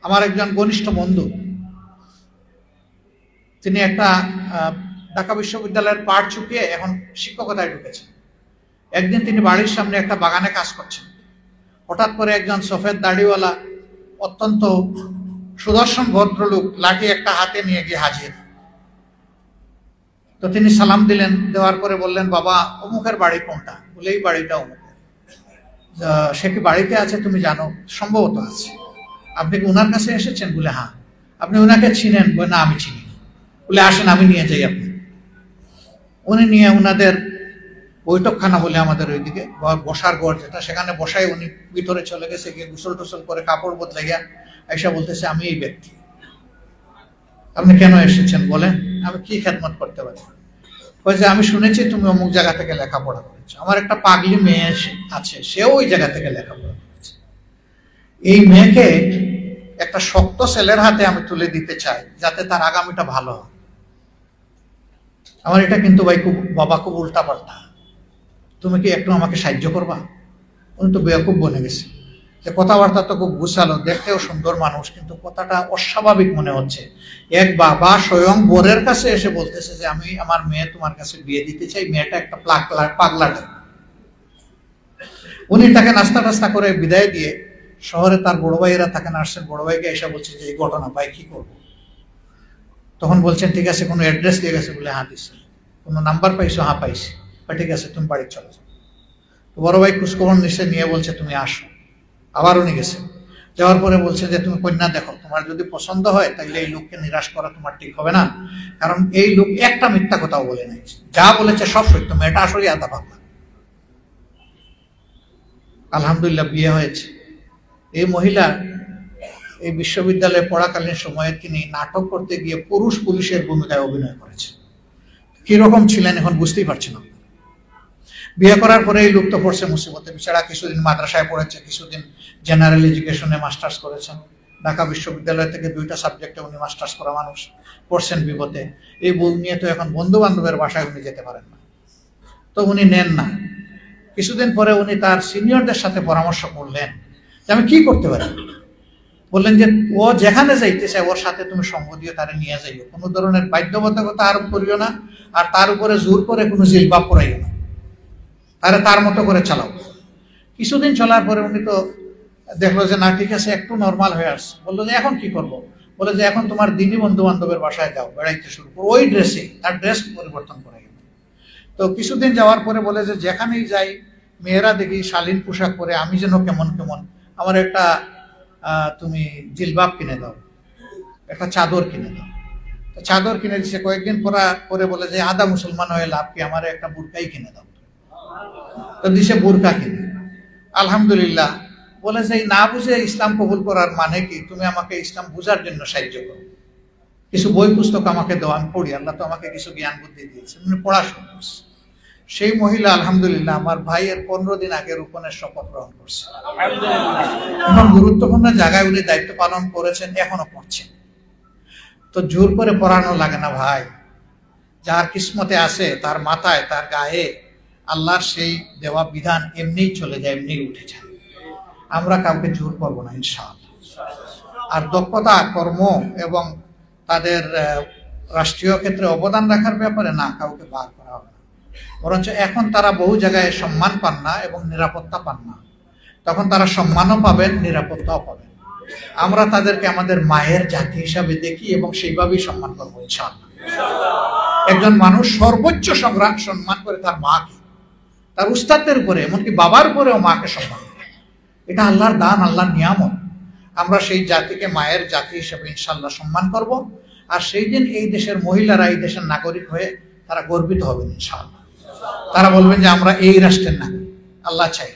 আমার একজন ঘনিষ্ঠ বন্ধু, তিনি একটা ঢাকা বিশ্ববিদ্যালয়ের পাড় চুকিয়ে এখন শিক্ষকতায় ঢুকেছেন। একদিন তিনি বাড়ির সামনে একটা বাগানে কাজ করছেন। হঠাৎ করে একজন সফেদ দাড়িওয়ালা অত্যন্ত সুদর্শন ভদ্রলোক লাঠি একটা হাতে নিয়ে গিয়ে হাজির। তো তিনি সালাম দিলেন, দেওয়ার পরে বললেন, বাবা অমুকের বাড়ি কোনটা? বলে এই বাড়িটা অমুকের। সে কি বাড়িতে আছে তুমি জানো? সম্ভবত আছে। আপনি কি ওনার কাছে এসেছেন? বলে হ্যাঁ। আপনি ওনাকে চিনেন? বলে না, আমি চিনি। বলে আসেন আমি নিয়ে যাই আপনি। উনি নিয়ে ওনাদের বৈঠকখানা বলে আমাদের ওইদিকে বসার ঘর যেটা, সেখানে বসাই উনি ভিতরে চলে গেছে, গিয়ে গোসল টোসল করে কাপড় বদলাইয়া আইসা বলতেছে, আমি এই ব্যক্তি। আপনি কেন এসেছেন বলেন? আমি কি খেদমত করতে পারি? বলছে, আমি শুনেছি তুমি অমুক জায়গা থেকে লেখাপড়া করেছো, আমার একটা পাগলি মেয়ে আছে, সেও ওই জায়গা থেকে লেখাপড়া করেছে। এই মেয়েকে একটা শক্ত ছেলের হাতে আমি তুলে দিতে চাই, যাতে তার আগামীটা ভালো হয়। আমার এটা কিন্তু ভাই বাবা খুব উল্টা পাল্টা, তুমি কি একটু আমাকে সাহায্য করবা? উনি তো বেয়াকুব বনে গেছে, যে কথাবার্তা তো খুব গুছালো, দেখতেও সুন্দর মানুষ, কিন্তু কথাটা অস্বাভাবিক মনে হচ্ছে। এক বাবা স্বয়ং বোরের কাছে এসে বলতেছে যে আমি আমার মেয়ে তোমার কাছে বিয়ে দিতে চাই, মেয়েটা একটা পাগলা। উনি তাকে নাস্তা টাস্তা করে বিদায় দিয়ে শহরে তার বড় ভাইয়েরা থাকেন, আসছেন। বড় ভাইকে এসে বলছে যে এই ঘটনা, ভাই কি করবো? তখন বলছেন, ঠিক আছে কোনো অ্যাড্রেস দিয়ে গেছে? বলে হ্যাঁ দিচ্ছে। কোনো নাম্বার পাইছো? হ্যাঁ পাইছি। ঠিক আছে তুমি বাড়ি চলে যাও। তো বড় ভাই খোঁজখবর নিশ্চয় নিয়ে বলছে তুমি আসো। আবার উনি গেছে, যাওয়ার পরে বলছে যে তুমি কন্যা দেখো, তোমার যদি পছন্দ হয় তাহলে এই লোককে নিরাশ করা তোমার ঠিক হবে না, কারণ এই লোক একটা মিথ্যা কথাও বলে নাই, যা বলেছে সব সত্য, মেয়েটা আসলে আদা পাগলা। আলহামদুলিল্লাহ বিয়ে হয়েছে। এই মহিলা এই বিশ্ববিদ্যালয়ে পড়াকালীন সময়ে তিনি নাটক করতে গিয়ে পুরুষ পুলিশের ভূমিকায় অভিনয় করেছে। কিরকম ছিলেন এখন বুঝতেই পারছি না। বিয়ে করার পরে এই লোক তো পড়ছে মুসিবতে, বেচারা কিছুদিন মাদ্রাসায় পড়েছে, কিছুদিন জেনারেল এডুকেশনে মাস্টার্স করেছেন। ঢাকা বিশ্ববিদ্যালয় থেকে 2টা সাবজেক্টে উনি মাস্টার্স করা মানুষ, পড়ছেন বিপদে। এই বউ নিয়ে তো এখন বন্ধু বান্ধবের বাসায় উনি যেতে পারেন না, তো উনি নেন না। কিছুদিন পরে উনি তার সিনিয়রদের সাথে পরামর্শ করলেন যে আমি কি করতে পারি। বললেন যে ও যেখানে যাইতে চায় ওর সাথে তুমি সঙ্গ দিয়ে তারে নিয়ে যাইও, কোনো ধরনের বাধ্যবাধকতা আরোপ করিও না, আর তার উপরে জোর করে কোনো জিলবাব পরাইও না, তারে তার মতো করে চালাও। কিছুদিন চলার পরে উনি তো দেখলো যে না ঠিক আছে, একটু নর্মাল হয়ে আসছে। বললো যে এখন কি করব? বলে যে এখন তোমার দিনী বন্ধু বান্ধবের বাসায় যাও, বেড়াইতে শুরু করো, ওই ড্রেসে। তার ড্রেস পরিবর্তন করে গেল। তো কিছুদিন যাওয়ার পরে বলে যে যেখানেই যাই মেয়েরা দেখি শালীন পোশাক পরে, আমি যেন কেমন কেমন, আমার একটা তুমি জিলবাব কিনে দাও, একটা চাদর কিনে দাও। তো চাদর কিনে দিচ্ছে। কয়েকদিন পরে বলে যে আদা মুসলমান হয়ে লাভ কি, আমার একটা বুরকাই কিনে দাও। তো দিছে বোরকা কিনে। আলহামদুলিল্লাহ। বলে যে না বুঝে ইসলাম কবুল করার মানে কি, তুমি আমাকে ইসলাম বুঝার জন্য সাহায্য করো, কিছু বই পুস্তক আমাকে দাও, আমি পড়ি, আল্লাহ তো আমাকে কিছু জ্ঞান বুদ্ধি দিয়েছে। পড়াশোনা করছে সেই মহিলা। আলহামদুলিল্লাহ আমার ভাইয়ের 15 দিন আগে রোপণের শপথ গ্রহণ করছে। এবং গুরুত্বপূর্ণ জায়গায় উনি দায়িত্ব পালন করেছেন, এখনো করছেন। তো জোর করে পড়ানো লাগে না ভাই, যার কিসমতে আছে, তার মাথায়, তার গায়ে আল্লাহর সেই দেওয়া বিধান এমনিই চলে যায়, এমনি উঠে যায়। আমরা কাউকে জোর করবো না ইনশাআল্লাহ। আর দক্ষতা, কর্ম এবং তাদের রাষ্ট্রীয় ক্ষেত্রে অবদান রাখার ব্যাপারে না, কাউকে বার করা হবে না। বরঞ্চ এখন তারা বহু জায়গায় সম্মান পান না এবং নিরাপত্তা পান না, তখন তারা সম্মানও পাবেন, নিরাপত্তাও পাবেন। আমরা তাদেরকে আমাদের মায়ের জাতি হিসাবে দেখি এবং সেইভাবেই সম্মান করবো ইনশাআল্লাহ। একজন মানুষ সর্বোচ্চ সম্মান করে তার মাকে, তার উস্তাদের উপরে, এমনকি বাবার উপরেও মাকে সম্মান করে। এটা আল্লাহর দান, আল্লাহর নিয়ামত। আমরা সেই জাতিকে মায়ের জাতি হিসেবে ইনশাআল্লাহ সম্মান করব। আর সেই দিন এই দেশের মহিলারা এই দেশের নাগরিক হয়ে তারা গর্বিত হবেন ইনশাআল্লাহ। তারা বলবেন যে আমরা এই রাষ্ট্রের নাগরিক, আল্লাহ চাই।